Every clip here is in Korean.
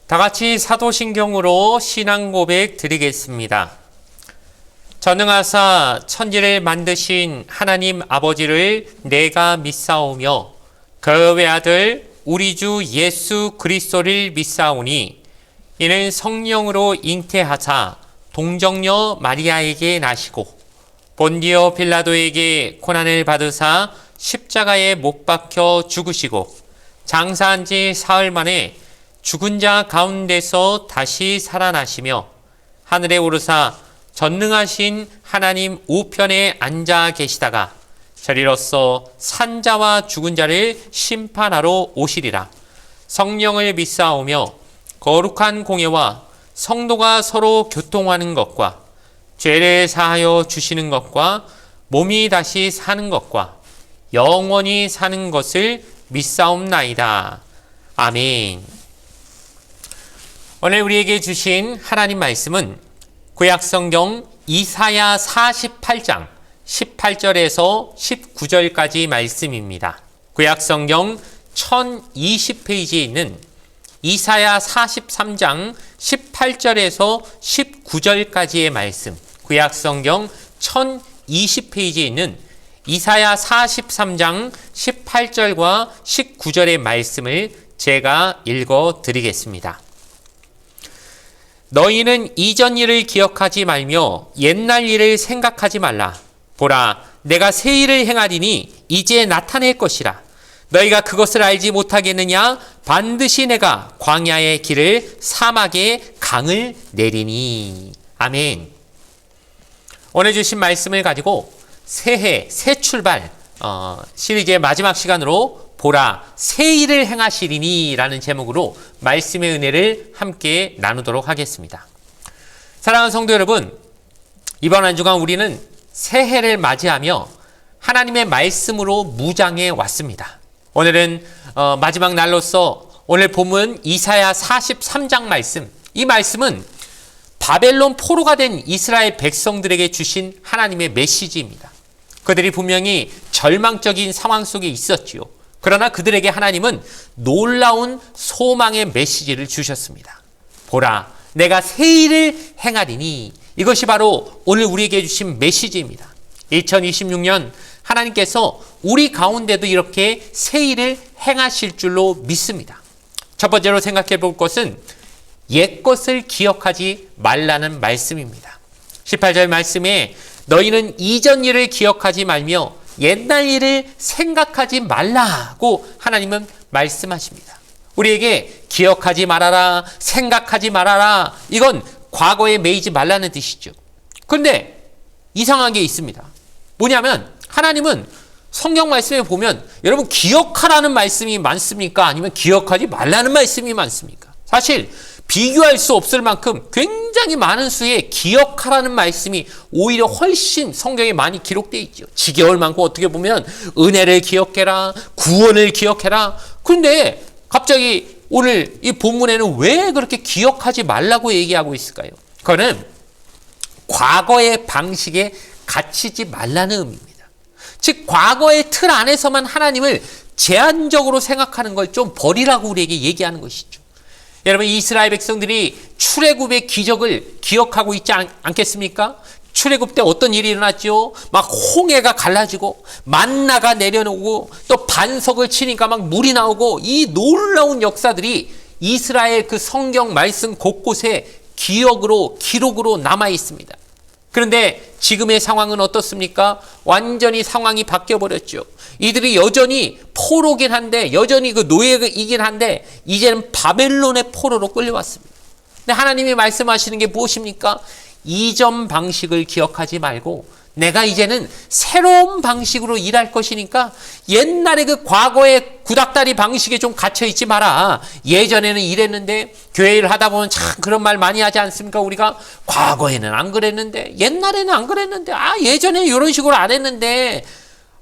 다 같이 사도신경으로 신앙 고백 드리겠습니다. 전능하사 천지를 만드신 하나님 아버지를 내가 믿사오며 그 외아들 우리 주 예수 그리스도를 믿사오니 이는 성령으로 잉태하사 동정녀 마리아에게 나시고 본디오 빌라도에게 고난을 받으사 십자가에 못 박혀 죽으시고 장사한 지 사흘 만에 죽은 자 가운데서 다시 살아나시며 하늘에 오르사 전능하신 하나님 우편에 앉아 계시다가 저리로서 산자와 죽은 자를 심판하러 오시리라. 성령을 믿사오며 거룩한 공예와 성도가 서로 교통하는 것과 죄를 사하여 주시는 것과 몸이 다시 사는 것과 영원히 사는 것을 믿사옵나이다. 아멘. 오늘 우리에게 주신 하나님 말씀은 구약성경 이사야 48장 18절에서 19절까지 말씀입니다. 구약성경 1020페이지에 있는 이사야 43장 18절에서 19절까지의 말씀, 구약성경 1020페이지에 있는 이사야 43장 18절과 19절의 말씀을 제가 읽어 드리겠습니다. 너희는 이전 일을 기억하지 말며 옛날 일을 생각하지 말라. 보라, 내가 새 일을 행하리니 이제 나타낼 것이라. 너희가 그것을 알지 못하겠느냐? 반드시 내가 광야의 길을 사막에 강을 내리니. 아멘. 오늘 주신 말씀을 가지고 새해 새 출발 시리즈의 마지막 시간으로 보라 새 일을 행하시리니 라는 제목으로 말씀의 은혜를 함께 나누도록 하겠습니다. 사랑하는 성도 여러분, 이번 한 주간 우리는 새해를 맞이하며 하나님의 말씀으로 무장해 왔습니다. 오늘은 마지막 날로서 오늘 본문 이사야 43장 말씀, 이 말씀은 바벨론 포로가 된 이스라엘 백성들에게 주신 하나님의 메시지입니다. 그들이 분명히 절망적인 상황 속에 있었지요. 그러나 그들에게 하나님은 놀라운 소망의 메시지를 주셨습니다. 보라, 내가 새 일을 행하리니. 이것이 바로 오늘 우리에게 주신 메시지입니다. 2026년 하나님께서 우리 가운데도 이렇게 새 일을 행하실 줄로 믿습니다. 첫 번째로 생각해 볼 것은 옛것을 기억하지 말라는 말씀입니다. 18절 말씀에 너희는 이전 일을 기억하지 말며 옛날 일을 생각하지 말라고 하나님은 말씀하십니다. 우리에게 기억하지 말아라, 생각하지 말아라, 이건 과거에 매이지 말라는 뜻이죠. 그런데 이상한 게 있습니다. 뭐냐면 하나님은 성경 말씀에 보면 여러분 기억하라는 말씀이 많습니까? 아니면 기억하지 말라는 말씀이 많습니까? 사실 비교할 수 없을 만큼 굉장히 많은 수의 기억하라는 말씀이 오히려 훨씬 성경에 많이 기록되어 있죠. 지겨울 만큼 어떻게 보면 은혜를 기억해라, 구원을 기억해라. 그런데 갑자기 오늘 이 본문에는 왜 그렇게 기억하지 말라고 얘기하고 있을까요? 그거는 과거의 방식에 갇히지 말라는 의미입니다. 즉 과거의 틀 안에서만 하나님을 제한적으로 생각하는 걸 좀 버리라고 우리에게 얘기하는 것이죠. 여러분, 이스라엘 백성들이 출애굽의 기적을 기억하고 있지 않겠습니까? 출애굽 때 어떤 일이 일어났죠? 막 홍해가 갈라지고 만나가 내려오고 또 반석을 치니까 막 물이 나오고, 이 놀라운 역사들이 이스라엘 그 성경 말씀 곳곳에 기억으로 기록으로 남아 있습니다. 그런데 지금의 상황은 어떻습니까? 완전히 상황이 바뀌어버렸죠. 이들이 여전히 포로긴 한데, 여전히 그 노예이긴 한데 이제는 바벨론의 포로로 끌려왔습니다. 근데 하나님이 말씀하시는 게 무엇입니까? 이전 방식을 기억하지 말고 내가 이제는 새로운 방식으로 일할 것이니까 옛날에 그 과거의 구닥다리 방식에 좀 갇혀있지 마라. 예전에는 이랬는데, 교회 일 하다 보면 참 그런 말 많이 하지 않습니까? 우리가 과거에는 안 그랬는데, 옛날에는 안 그랬는데, 예전에 이런 식으로 안 했는데,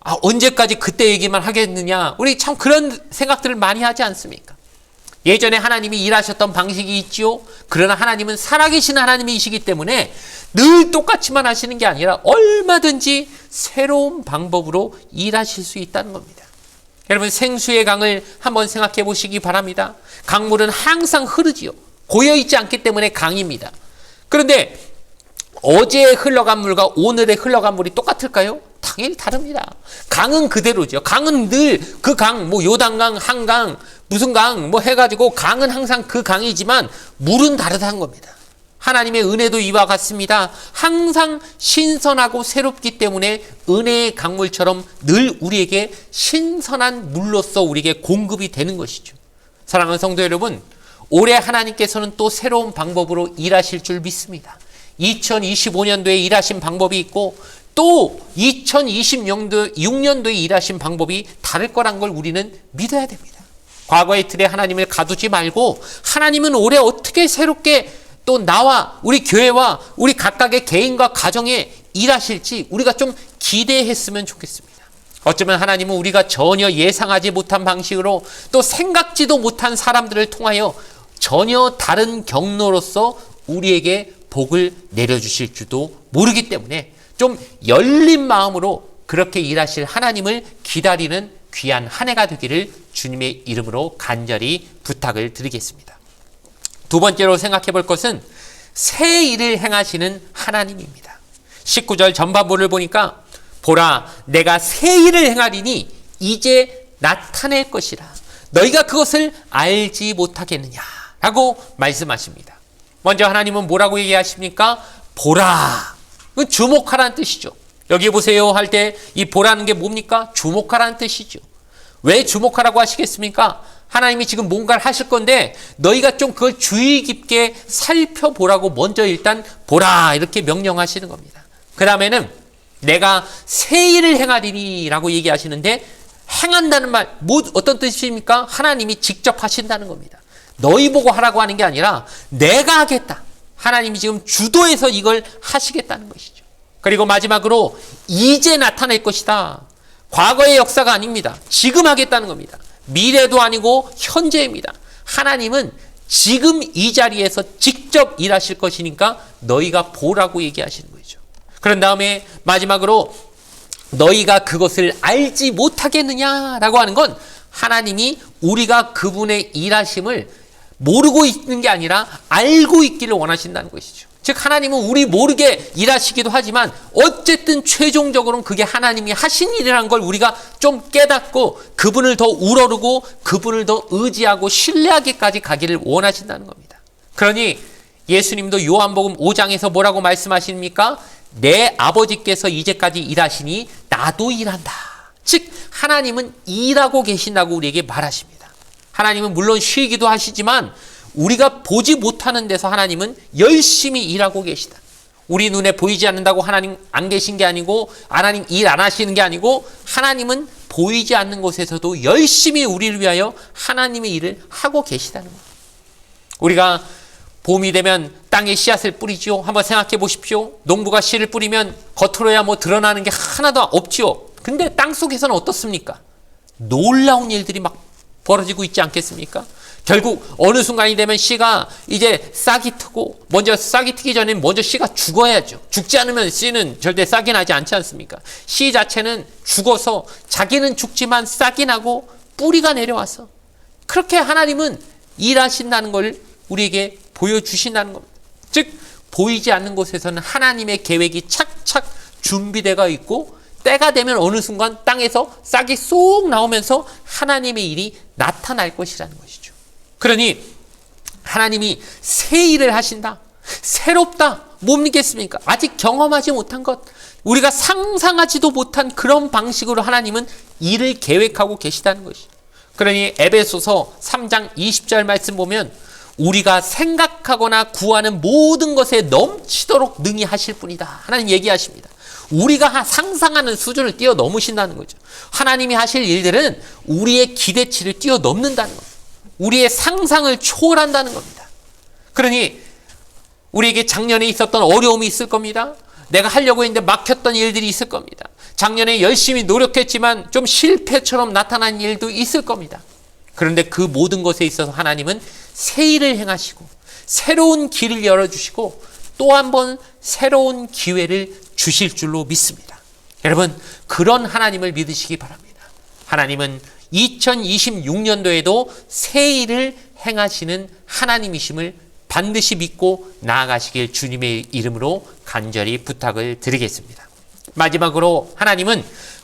언제까지 그때 얘기만 하겠느냐. 우리 참 그런 생각들을 많이 하지 않습니까? 예전에 하나님이 일하셨던 방식이 있지요. 그러나 하나님은 살아계신 하나님이시기 때문에 늘 똑같이만 하시는 게 아니라 얼마든지 새로운 방법으로 일하실 수 있다는 겁니다. 여러분, 생수의 강을 한번 생각해 보시기 바랍니다. 강물은 항상 흐르지요. 고여있지 않기 때문에 강입니다. 그런데 어제 흘러간 물과 오늘의 흘러간 물이 똑같을까요? 당연히 다릅니다. 강은 그대로죠. 강은 늘 그 강, 뭐 요단강, 한강, 무슨 강, 뭐 해가지고 강은 항상 그 강이지만 물은 다르다는 겁니다. 하나님의 은혜도 이와 같습니다. 항상 신선하고 새롭기 때문에 은혜의 강물처럼 늘 우리에게 신선한 물로서 우리에게 공급이 되는 것이죠. 사랑하는 성도 여러분, 올해 하나님께서는 또 새로운 방법으로 일하실 줄 믿습니다. 2025년도에 일하신 방법이 있고 또 2026년도에 일하신 방법이 다를 거란 걸 우리는 믿어야 됩니다. 과거의 틀에 하나님을 가두지 말고 하나님은 올해 어떻게 새롭게 또 나와 우리 교회와 우리 각각의 개인과 가정에 일하실지 우리가 좀 기대했으면 좋겠습니다. 어쩌면 하나님은 우리가 전혀 예상하지 못한 방식으로 또 생각지도 못한 사람들을 통하여 전혀 다른 경로로서 우리에게 복을 내려주실 줄도 모르기 때문에 좀 열린 마음으로 그렇게 일하실 하나님을 기다리는 귀한 한 해가 되기를 주님의 이름으로 간절히 부탁을 드리겠습니다. 두 번째로 생각해 볼 것은 새 일을 행하시는 하나님입니다. 19절 전반부를 보니까 보라 내가 새 일을 행하리니 이제 나타낼 것이라 너희가 그것을 알지 못하겠느냐 라고 말씀하십니다. 먼저 하나님은 뭐라고 얘기하십니까? 보라. 주목하라는 뜻이죠. 여기 보세요 할 때 이 보라는 게 뭡니까? 주목하라는 뜻이죠. 왜 주목하라고 하시겠습니까? 하나님이 지금 뭔가를 하실 건데 너희가 좀 그걸 주의 깊게 살펴보라고 먼저 일단 보라 이렇게 명령하시는 겁니다. 그 다음에는 내가 새 일을 행하리니 라고 얘기하시는데 행한다는 말 어떤 뜻입니까? 하나님이 직접 하신다는 겁니다. 너희 보고 하라고 하는 게 아니라 내가 하겠다. 하나님이 지금 주도해서 이걸 하시겠다는 것이죠. 그리고 마지막으로 이제 나타낼 것이다. 과거의 역사가 아닙니다. 지금 하겠다는 겁니다. 미래도 아니고 현재입니다. 하나님은 지금 이 자리에서 직접 일하실 것이니까 너희가 보라고 얘기하시는 거죠. 그런 다음에 마지막으로 너희가 그것을 알지 못하겠느냐라고 하는 건 하나님이 우리가 그분의 일하심을 모르고 있는 게 아니라 알고 있기를 원하신다는 것이죠. 즉 하나님은 우리 모르게 일하시기도 하지만 어쨌든 최종적으로는 그게 하나님이 하신 일이라는 걸 우리가 좀 깨닫고 그분을 더 우러르고 그분을 더 의지하고 신뢰하기까지 가기를 원하신다는 겁니다. 그러니 예수님도 요한복음 5장에서 뭐라고 말씀하십니까? 내 아버지께서 이제까지 일하시니 나도 일한다. 즉 하나님은 일하고 계신다고 우리에게 말하십니다. 하나님은 물론 쉬기도 하시지만 우리가 보지 못하는 데서 하나님은 열심히 일하고 계시다. 우리 눈에 보이지 않는다고 하나님 안 계신 게 아니고 하나님 일 안 하시는 게 아니고 하나님은 보이지 않는 곳에서도 열심히 우리를 위하여 하나님의 일을 하고 계시다는 거예요. 우리가 봄이 되면 땅에 씨앗을 뿌리죠. 한번 생각해 보십시오. 농부가 씨를 뿌리면 겉으로야 뭐 드러나는 게 하나도 없지요. 근데 땅 속에서는 어떻습니까? 놀라운 일들이 막 벌어지고 있지 않겠습니까? 결국 어느 순간이 되면 씨가 이제 싹이 트고 먼저 싹이 트기 전에 먼저 씨가 죽어야죠. 죽지 않으면 씨는 절대 싹이 나지 않지 않습니까? 씨 자체는 죽어서 자기는 죽지만 싹이 나고 뿌리가 내려와서 그렇게 하나님은 일하신다는 걸 우리에게 보여주신다는 겁니다. 즉 보이지 않는 곳에서는 하나님의 계획이 착착 준비되어 있고 때가 되면 어느 순간 땅에서 싹이 쏙 나오면서 하나님의 일이 나타날 것이라는 것이죠. 그러니 하나님이 새 일을 하신다. 새롭다. 못 믿겠습니까? 아직 경험하지 못한 것, 우리가 상상하지도 못한 그런 방식으로 하나님은 일을 계획하고 계시다는 것이죠. 그러니 에베소서 3장 20절 말씀 보면 우리가 생각하거나 구하는 모든 것에 넘치도록 능히 하실 분이다. 하나님 얘기하십니다. 우리가 상상하는 수준을 뛰어넘으신다는 거죠. 하나님이 하실 일들은 우리의 기대치를 뛰어넘는다는 겁니다. 우리의 상상을 초월한다는 겁니다. 그러니 우리에게 작년에 있었던 어려움이 있을 겁니다. 내가 하려고 했는데 막혔던 일들이 있을 겁니다. 작년에 열심히 노력했지만 좀 실패처럼 나타난 일도 있을 겁니다. 그런데 그 모든 것에 있어서 하나님은 새 일을 행하시고 새로운 길을 열어주시고 또 한 번 새로운 기회를 주실 줄로 믿습니다. 여러분 그런 하나님을 믿으시기 바랍니다. 하나님은 2026년도에도 새 일을 행하시는 하나님이심을 반드시 믿고 나아가시길 주님의 이름으로 간절히 부탁을 드리겠습니다. 마지막으로 하나님은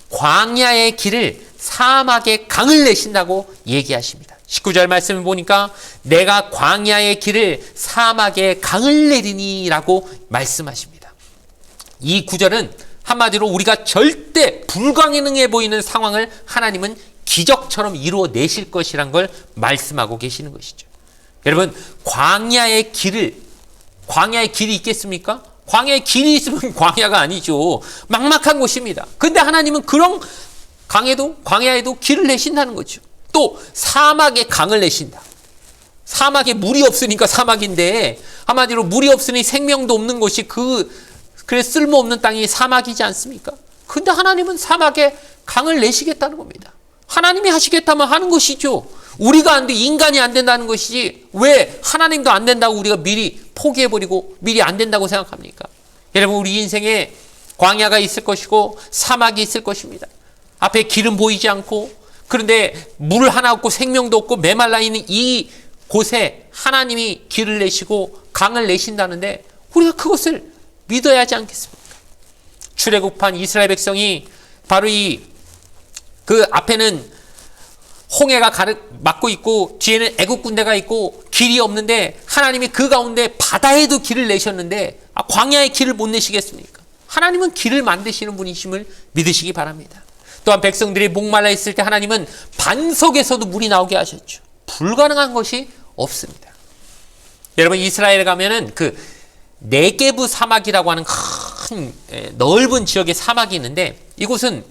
광야의 길을 사막의 강을 내신다고 얘기하십니다. 19절 말씀을 보니까 내가 광야의 길을 사막의 강을 내리니 라고 말씀하십니다. 이 구절은 한마디로 우리가 절대 불가능해 보이는 상황을 하나님은 기적처럼 이루어내실 것이란 걸 말씀하고 계시는 것이죠. 여러분, 광야의 길이 있겠습니까? 광야의 길이 있으면 광야가 아니죠. 막막한 곳입니다. 근데 하나님은 그런 광야에도 길을 내신다는 거죠. 또 사막의 강을 내신다. 사막에 물이 없으니까 사막인데, 한마디로 물이 없으니 생명도 없는 곳이 그래 쓸모없는 땅이 사막이지 않습니까? 근데 하나님은 사막에 강을 내시겠다는 겁니다. 하나님이 하시겠다면 하는 것이죠. 우리가 안 돼, 인간이 안 된다는 것이지 왜 하나님도 안 된다고 우리가 미리 포기해버리고 미리 안 된다고 생각합니까? 여러분, 우리 인생에 광야가 있을 것이고 사막이 있을 것입니다. 앞에 길은 보이지 않고, 그런데 물 하나 없고 생명도 없고 메말라 있는 이 곳에 하나님이 길을 내시고 강을 내신다는데 우리가 그것을 믿어야 하지 않겠습니까? 출애굽한 이스라엘 백성이 바로 그 앞에는 홍해가 막고 있고 뒤에는 애국 군대가 있고 길이 없는데 하나님이 그 가운데 바다에도 길을 내셨는데 광야의 길을 못 내시겠습니까? 하나님은 길을 만드시는 분이심을 믿으시기 바랍니다. 또한 백성들이 목말라 있을 때 하나님은 반석에서도 물이 나오게 하셨죠. 불가능한 것이 없습니다. 여러분, 이스라엘에 가면은 그 네게브 사막이라고 하는 큰 넓은 지역의 사막이 있는데 이곳은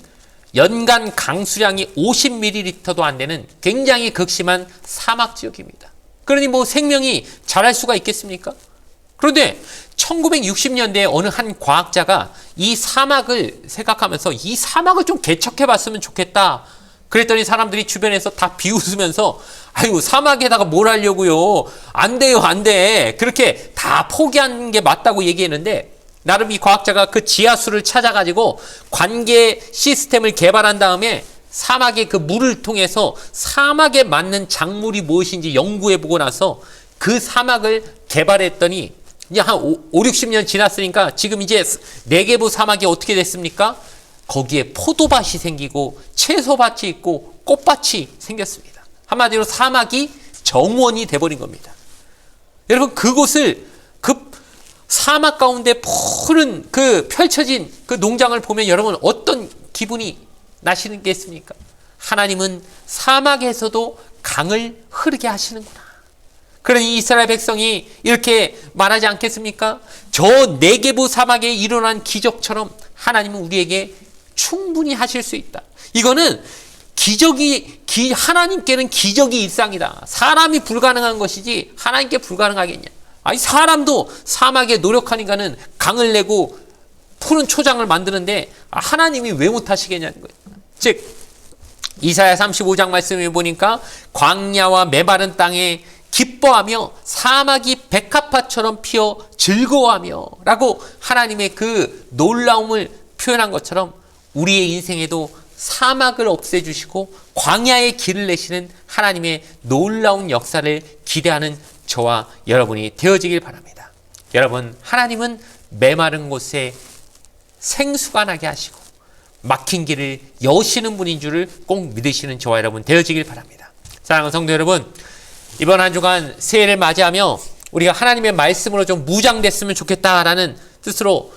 연간 강수량이 50ml도 안 되는 굉장히 극심한 사막 지역입니다. 그러니 생명이 자랄 수가 있겠습니까? 그런데 1960년대에 어느 한 과학자가 이 사막을 생각하면서 이 사막을 좀 개척해 봤으면 좋겠다. 그랬더니 사람들이 주변에서 다 비웃으면서 아이고, 사막에다가 뭘 하려고요? 안 돼요, 안 돼. 그렇게 다 포기하는 게 맞다고 얘기했는데 나름 이 과학자가 그 지하수를 찾아가지고 관계 시스템을 개발한 다음에 사막의 그 물을 통해서 사막에 맞는 작물이 무엇인지 연구해보고 나서 그 사막을 개발했더니 이제 한 50-60년 지났으니까 지금 이제 네게브 사막이 어떻게 됐습니까? 거기에 포도밭이 생기고 채소밭이 있고 꽃밭이 생겼습니다. 한마디로 사막이 정원이 돼버린 겁니다. 여러분, 그곳을 사막 가운데 푸른 펼쳐진 그 농장을 보면 여러분 어떤 기분이 나시겠습니까? 하나님은 사막에서도 강을 흐르게 하시는구나. 그러니 이스라엘 백성이 이렇게 말하지 않겠습니까? 저 네게브 사막에 일어난 기적처럼 하나님은 우리에게 충분히 하실 수 있다. 이거는 하나님께는 기적이 일상이다. 사람이 불가능한 것이지 하나님께 불가능하겠냐? 아니, 사람도 사막에 노력하니까는 강을 내고 푸른 초장을 만드는데 하나님이 왜 못하시겠냐는 거예요. 즉, 이사야 35장 말씀을 보니까 광야와 메마른 땅에 기뻐하며 사막이 백합화처럼 피어 즐거워하며 라고 하나님의 그 놀라움을 표현한 것처럼 우리의 인생에도 사막을 없애주시고 광야의 길을 내시는 하나님의 놀라운 역사를 기대하는 저와 여러분이 되어지길 바랍니다. 여러분, 하나님은 메마른 곳에 생수가 나게 하시고 막힌 길을 여시는 분인 줄을 꼭 믿으시는 저와 여러분 되어지길 바랍니다. 사랑하는 성도 여러분, 이번 한 주간 새해를 맞이하며 우리가 하나님의 말씀으로 좀 무장됐으면 좋겠다라는 뜻으로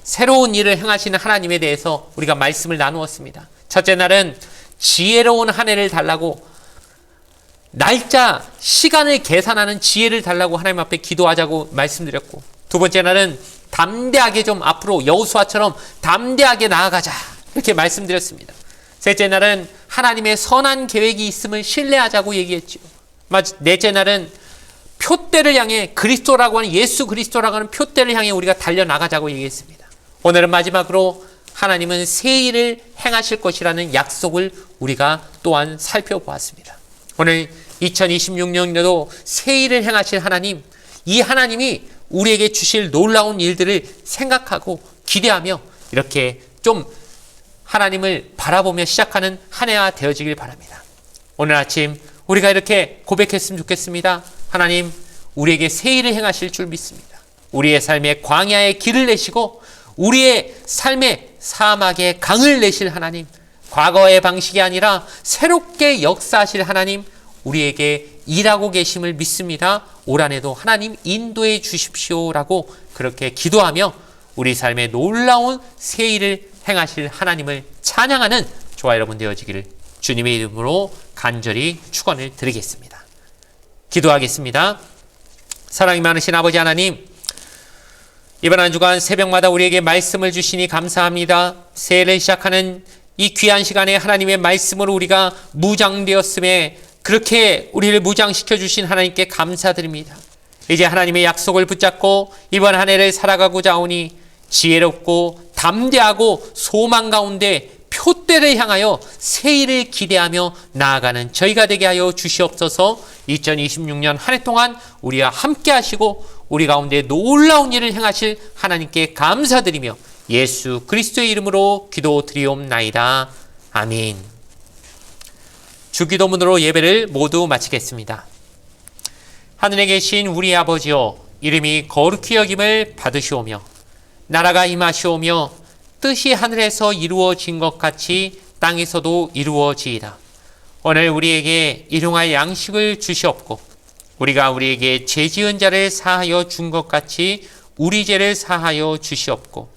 새로운 일을 행하시는 하나님에 대해서 우리가 말씀을 나누었습니다. 첫째 날은 지혜로운 한 해를 달라고 날짜, 시간을 계산하는 지혜를 달라고 하나님 앞에 기도하자고 말씀드렸고, 두 번째 날은 담대하게 좀 앞으로 여호수아처럼 담대하게 나아가자 이렇게 말씀드렸습니다. 셋째 날은 하나님의 선한 계획이 있음을 신뢰하자고 얘기했죠. 넷째 날은 표대를 향해 그리스도라고 하는 예수 그리스도라고 하는 표대를 향해 우리가 달려나가자고 얘기했습니다. 오늘은 마지막으로 하나님은 새 일을 행하실 것이라는 약속을 우리가 또한 살펴보았습니다. 오늘 2026년에도 새 일을 행하실 하나님, 이 하나님이 우리에게 주실 놀라운 일들을 생각하고 기대하며 이렇게 좀 하나님을 바라보며 시작하는 한 해가 되어지길 바랍니다. 오늘 아침 우리가 이렇게 고백했으면 좋겠습니다. 하나님, 우리에게 새 일을 행하실 줄 믿습니다. 우리의 삶에 광야의 길을 내시고 우리의 삶에 사막의 강을 내실 하나님, 과거의 방식이 아니라 새롭게 역사하실 하나님, 우리에게 일하고 계심을 믿습니다. 올 한해도 하나님 인도해 주십시오라고 그렇게 기도하며 우리 삶에 놀라운 새 일을 행하실 하나님을 찬양하는 저와 여러분 되어지기를 주님의 이름으로 간절히 축원을 드리겠습니다. 기도하겠습니다. 사랑이 많으신 아버지 하나님, 이번 한 주간 새벽마다 우리에게 말씀을 주시니 감사합니다. 새해를 시작하는 이 귀한 시간에 하나님의 말씀으로 우리가 무장되었음에 그렇게 우리를 무장시켜 주신 하나님께 감사드립니다. 이제 하나님의 약속을 붙잡고 이번 한 해를 살아가고자 하오니 지혜롭고 담대하고 소망 가운데 표대를 향하여 새 일을 기대하며 나아가는 저희가 되게 하여 주시옵소서. 2026년 한 해 동안 우리와 함께 하시고 우리 가운데 놀라운 일을 행하실 하나님께 감사드리며 예수 그리스도의 이름으로 기도드리옵나이다. 아멘. 주기도문으로 예배를 모두 마치겠습니다. 하늘에 계신 우리 아버지여, 이름이 거룩히 여김을 받으시오며 나라가 임하시오며 뜻이 하늘에서 이루어진 것 같이 땅에서도 이루어지이다. 오늘 우리에게 일용할 양식을 주시옵고 우리가 우리에게 죄 지은 자를 사하여 준 것 같이 우리 죄를 사하여 주시옵고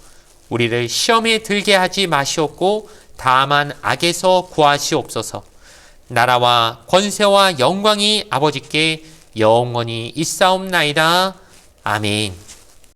우리를 시험에 들게 하지 마시옵고 다만 악에서 구하시옵소서. 나라와 권세와 영광이 아버지께 영원히 있사옵나이다. 아멘.